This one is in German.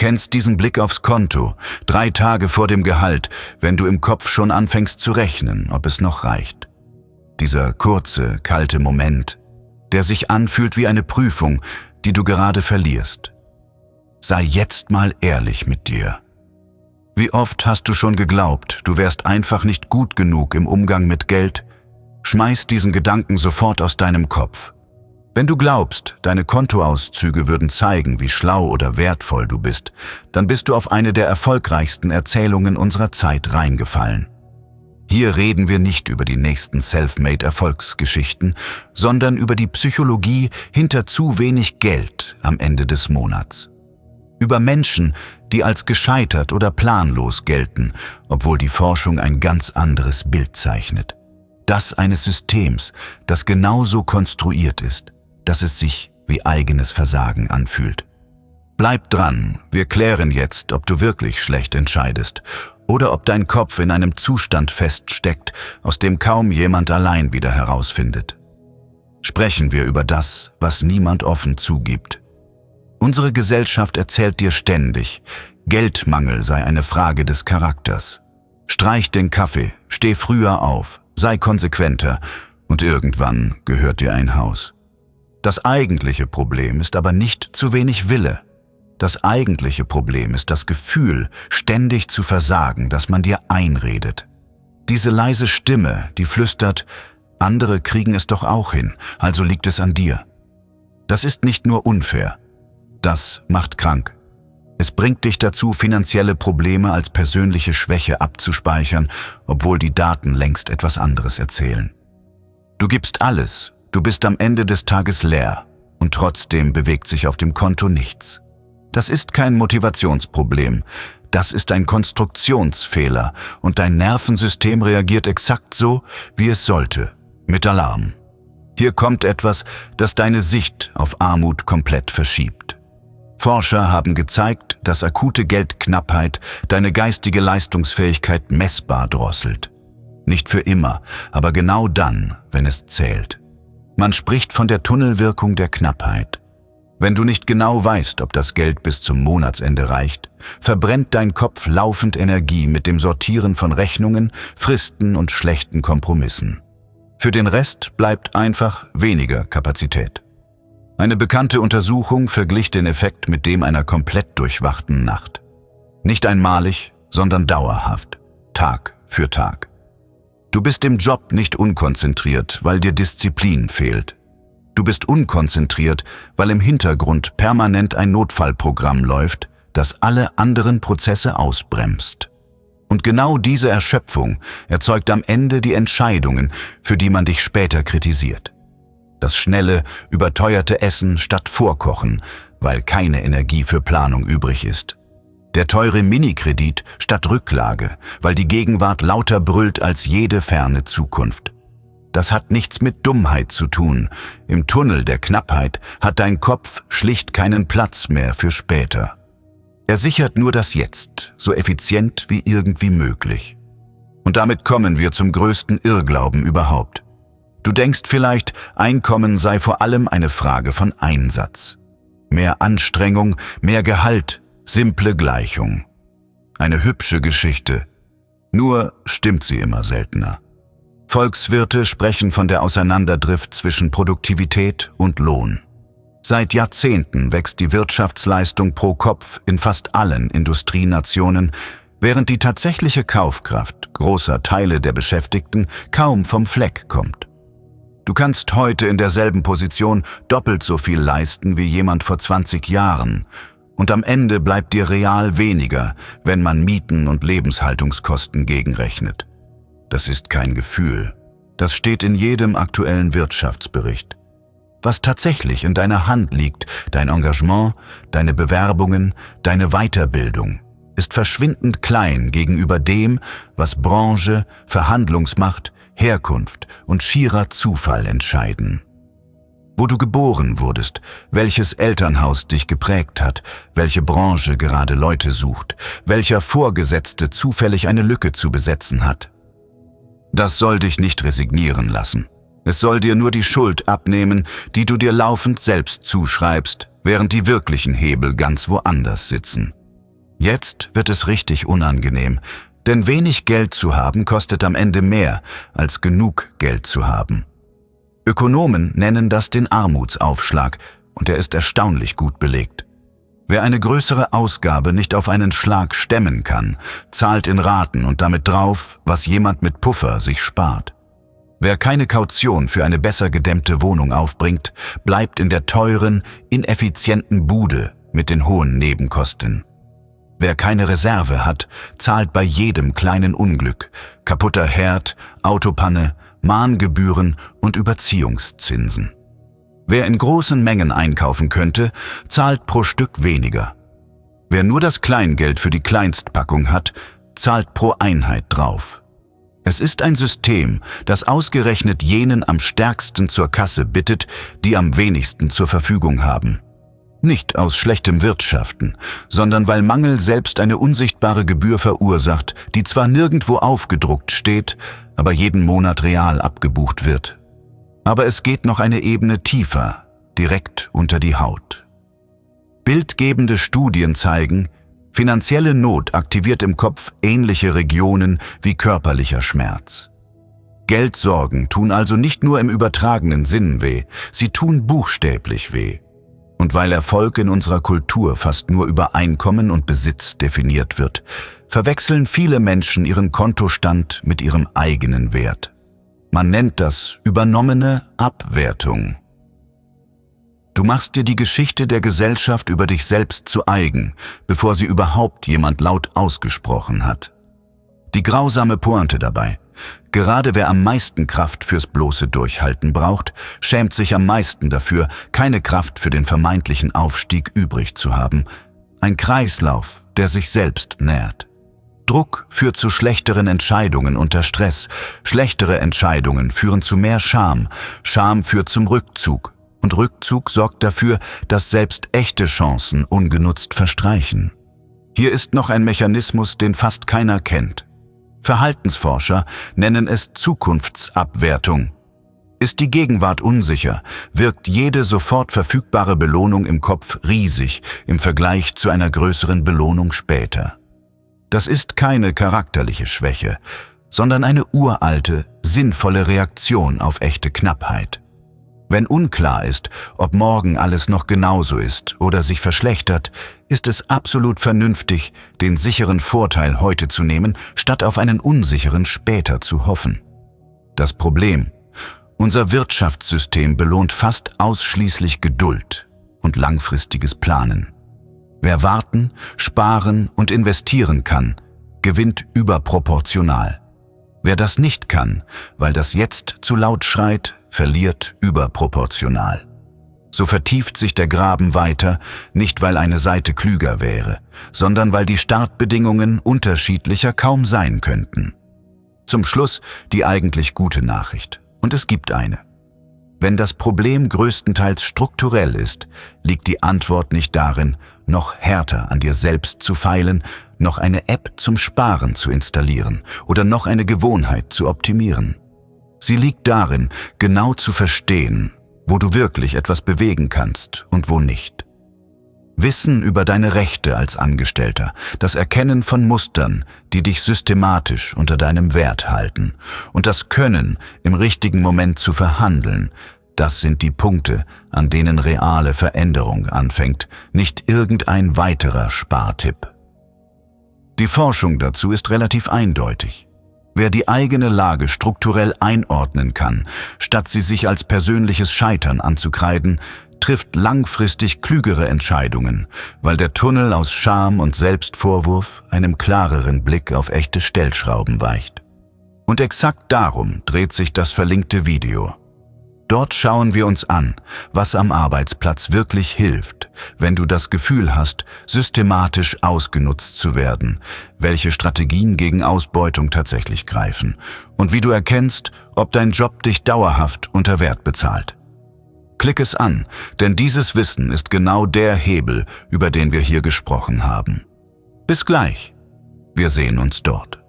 kennst diesen Blick aufs Konto, 3 Tage vor dem Gehalt, wenn du im Kopf schon anfängst zu rechnen, ob es noch reicht. Dieser kurze, kalte Moment, der sich anfühlt wie eine Prüfung, die du gerade verlierst. Sei jetzt mal ehrlich mit dir. Wie oft hast du schon geglaubt, du wärst einfach nicht gut genug im Umgang mit Geld? Schmeiß diesen Gedanken sofort aus deinem Kopf. Wenn du glaubst, deine Kontoauszüge würden zeigen, wie schlau oder wertvoll du bist, dann bist du auf eine der erfolgreichsten Erzählungen unserer Zeit reingefallen. Hier reden wir nicht über die nächsten Selfmade-Erfolgsgeschichten, sondern über die Psychologie hinter zu wenig Geld am Ende des Monats. Über Menschen, die als gescheitert oder planlos gelten, obwohl die Forschung ein ganz anderes Bild zeichnet. Das eines Systems, das genauso konstruiert ist, dass es sich wie eigenes Versagen anfühlt. Bleib dran, wir klären jetzt, ob du wirklich schlecht entscheidest oder ob dein Kopf in einem Zustand feststeckt, aus dem kaum jemand allein wieder herausfindet. Sprechen wir über das, was niemand offen zugibt. Unsere Gesellschaft erzählt dir ständig, Geldmangel sei eine Frage des Charakters. Streich den Kaffee, steh früher auf, sei konsequenter und irgendwann gehört dir ein Haus. Das eigentliche Problem ist aber nicht zu wenig Wille. Das eigentliche Problem ist das Gefühl, ständig zu versagen, das man dir einredet. Diese leise Stimme, die flüstert, andere kriegen es doch auch hin, also liegt es an dir. Das ist nicht nur unfair. Das macht krank. Es bringt dich dazu, finanzielle Probleme als persönliche Schwäche abzuspeichern, obwohl die Daten längst etwas anderes erzählen. Du gibst alles, du bist am Ende des Tages leer und trotzdem bewegt sich auf dem Konto nichts. Das ist kein Motivationsproblem, das ist ein Konstruktionsfehler und dein Nervensystem reagiert exakt so, wie es sollte, mit Alarm. Hier kommt etwas, das deine Sicht auf Armut komplett verschiebt. Forscher haben gezeigt, dass akute Geldknappheit deine geistige Leistungsfähigkeit messbar drosselt. Nicht für immer, aber genau dann, wenn es zählt. Man spricht von der Tunnelwirkung der Knappheit. Wenn du nicht genau weißt, ob das Geld bis zum Monatsende reicht, verbrennt dein Kopf laufend Energie mit dem Sortieren von Rechnungen, Fristen und schlechten Kompromissen. Für den Rest bleibt einfach weniger Kapazität. Eine bekannte Untersuchung verglich den Effekt mit dem einer komplett durchwachten Nacht. Nicht einmalig, sondern dauerhaft, Tag für Tag. Du bist im Job nicht unkonzentriert, weil dir Disziplin fehlt. Du bist unkonzentriert, weil im Hintergrund permanent ein Notfallprogramm läuft, das alle anderen Prozesse ausbremst. Und genau diese Erschöpfung erzeugt am Ende die Entscheidungen, für die man dich später kritisiert. Das schnelle, überteuerte Essen statt Vorkochen, weil keine Energie für Planung übrig ist. Der teure Minikredit statt Rücklage, weil die Gegenwart lauter brüllt als jede ferne Zukunft. Das hat nichts mit Dummheit zu tun. Im Tunnel der Knappheit hat dein Kopf schlicht keinen Platz mehr für später. Er sichert nur das Jetzt, so effizient wie irgendwie möglich. Und damit kommen wir zum größten Irrglauben überhaupt. Du denkst vielleicht, Einkommen sei vor allem eine Frage von Einsatz. Mehr Anstrengung, mehr Gehalt, simple Gleichung. Eine hübsche Geschichte. Nur stimmt sie immer seltener. Volkswirte sprechen von der Auseinanderdrift zwischen Produktivität und Lohn. Seit Jahrzehnten wächst die Wirtschaftsleistung pro Kopf in fast allen Industrienationen, während die tatsächliche Kaufkraft großer Teile der Beschäftigten kaum vom Fleck kommt. Du kannst heute in derselben Position doppelt so viel leisten wie jemand vor 20 Jahren und am Ende bleibt dir real weniger, wenn man Mieten und Lebenshaltungskosten gegenrechnet. Das ist kein Gefühl. Das steht in jedem aktuellen Wirtschaftsbericht. Was tatsächlich in deiner Hand liegt, dein Engagement, deine Bewerbungen, deine Weiterbildung, ist verschwindend klein gegenüber dem, was Branche, Verhandlungsmacht, Herkunft und schierer Zufall entscheiden. Wo du geboren wurdest, welches Elternhaus dich geprägt hat, welche Branche gerade Leute sucht, welcher Vorgesetzte zufällig eine Lücke zu besetzen hat. Das soll dich nicht resignieren lassen. Es soll dir nur die Schuld abnehmen, die du dir laufend selbst zuschreibst, während die wirklichen Hebel ganz woanders sitzen. Jetzt wird es richtig unangenehm, denn wenig Geld zu haben kostet am Ende mehr, als genug Geld zu haben. Ökonomen nennen das den Armutsaufschlag und er ist erstaunlich gut belegt. Wer eine größere Ausgabe nicht auf einen Schlag stemmen kann, zahlt in Raten und damit drauf, was jemand mit Puffer sich spart. Wer keine Kaution für eine besser gedämmte Wohnung aufbringt, bleibt in der teuren, ineffizienten Bude mit den hohen Nebenkosten. Wer keine Reserve hat, zahlt bei jedem kleinen Unglück, kaputter Herd, Autopanne, Mahngebühren und Überziehungszinsen. Wer in großen Mengen einkaufen könnte, zahlt pro Stück weniger. Wer nur das Kleingeld für die Kleinstpackung hat, zahlt pro Einheit drauf. Es ist ein System, das ausgerechnet jenen am stärksten zur Kasse bittet, die am wenigsten zur Verfügung haben. Nicht aus schlechtem Wirtschaften, sondern weil Mangel selbst eine unsichtbare Gebühr verursacht, die zwar nirgendwo aufgedruckt steht, aber jeden Monat real abgebucht wird. Aber es geht noch eine Ebene tiefer, direkt unter die Haut. Bildgebende Studien zeigen, finanzielle Not aktiviert im Kopf ähnliche Regionen wie körperlicher Schmerz. Geldsorgen tun also nicht nur im übertragenen Sinn weh, sie tun buchstäblich weh. Und weil Erfolg in unserer Kultur fast nur über Einkommen und Besitz definiert wird, verwechseln viele Menschen ihren Kontostand mit ihrem eigenen Wert. Man nennt das übernommene Abwertung. Du machst dir die Geschichte der Gesellschaft über dich selbst zu eigen, bevor sie überhaupt jemand laut ausgesprochen hat. Die grausame Pointe dabei: Gerade wer am meisten Kraft fürs bloße Durchhalten braucht, schämt sich am meisten dafür, keine Kraft für den vermeintlichen Aufstieg übrig zu haben. Ein Kreislauf, der sich selbst nährt. Druck führt zu schlechteren Entscheidungen unter Stress. Schlechtere Entscheidungen führen zu mehr Scham. Scham führt zum Rückzug. Und Rückzug sorgt dafür, dass selbst echte Chancen ungenutzt verstreichen. Hier ist noch ein Mechanismus, den fast keiner kennt. Verhaltensforscher nennen es Zukunftsabwertung. Ist die Gegenwart unsicher, wirkt jede sofort verfügbare Belohnung im Kopf riesig im Vergleich zu einer größeren Belohnung später. Das ist keine charakterliche Schwäche, sondern eine uralte, sinnvolle Reaktion auf echte Knappheit. Wenn unklar ist, ob morgen alles noch genauso ist oder sich verschlechtert, ist es absolut vernünftig, den sicheren Vorteil heute zu nehmen, statt auf einen unsicheren später zu hoffen. Das Problem: Unser Wirtschaftssystem belohnt fast ausschließlich Geduld und langfristiges Planen. Wer warten, sparen und investieren kann, gewinnt überproportional. Wer das nicht kann, weil das Jetzt zu laut schreit, verliert überproportional. So vertieft sich der Graben weiter, nicht weil eine Seite klüger wäre, sondern weil die Startbedingungen unterschiedlicher kaum sein könnten. Zum Schluss die eigentlich gute Nachricht, und es gibt eine. Wenn das Problem größtenteils strukturell ist, liegt die Antwort nicht darin, noch härter an dir selbst zu feilen, noch eine App zum Sparen zu installieren oder noch eine Gewohnheit zu optimieren. Sie liegt darin, genau zu verstehen, wo du wirklich etwas bewegen kannst und wo nicht. Wissen über deine Rechte als Angestellter, das Erkennen von Mustern, die dich systematisch unter deinem Wert halten, und das Können, im richtigen Moment zu verhandeln, das sind die Punkte, an denen reale Veränderung anfängt, nicht irgendein weiterer Spartipp. Die Forschung dazu ist relativ eindeutig. Wer die eigene Lage strukturell einordnen kann, statt sie sich als persönliches Scheitern anzukreiden, trifft langfristig klügere Entscheidungen, weil der Tunnel aus Scham und Selbstvorwurf einem klareren Blick auf echte Stellschrauben weicht. Und exakt darum dreht sich das verlinkte Video. Dort schauen wir uns an, was am Arbeitsplatz wirklich hilft, wenn du das Gefühl hast, systematisch ausgenutzt zu werden, welche Strategien gegen Ausbeutung tatsächlich greifen und wie du erkennst, ob dein Job dich dauerhaft unter Wert bezahlt. Klick es an, denn dieses Wissen ist genau der Hebel, über den wir hier gesprochen haben. Bis gleich. Wir sehen uns dort.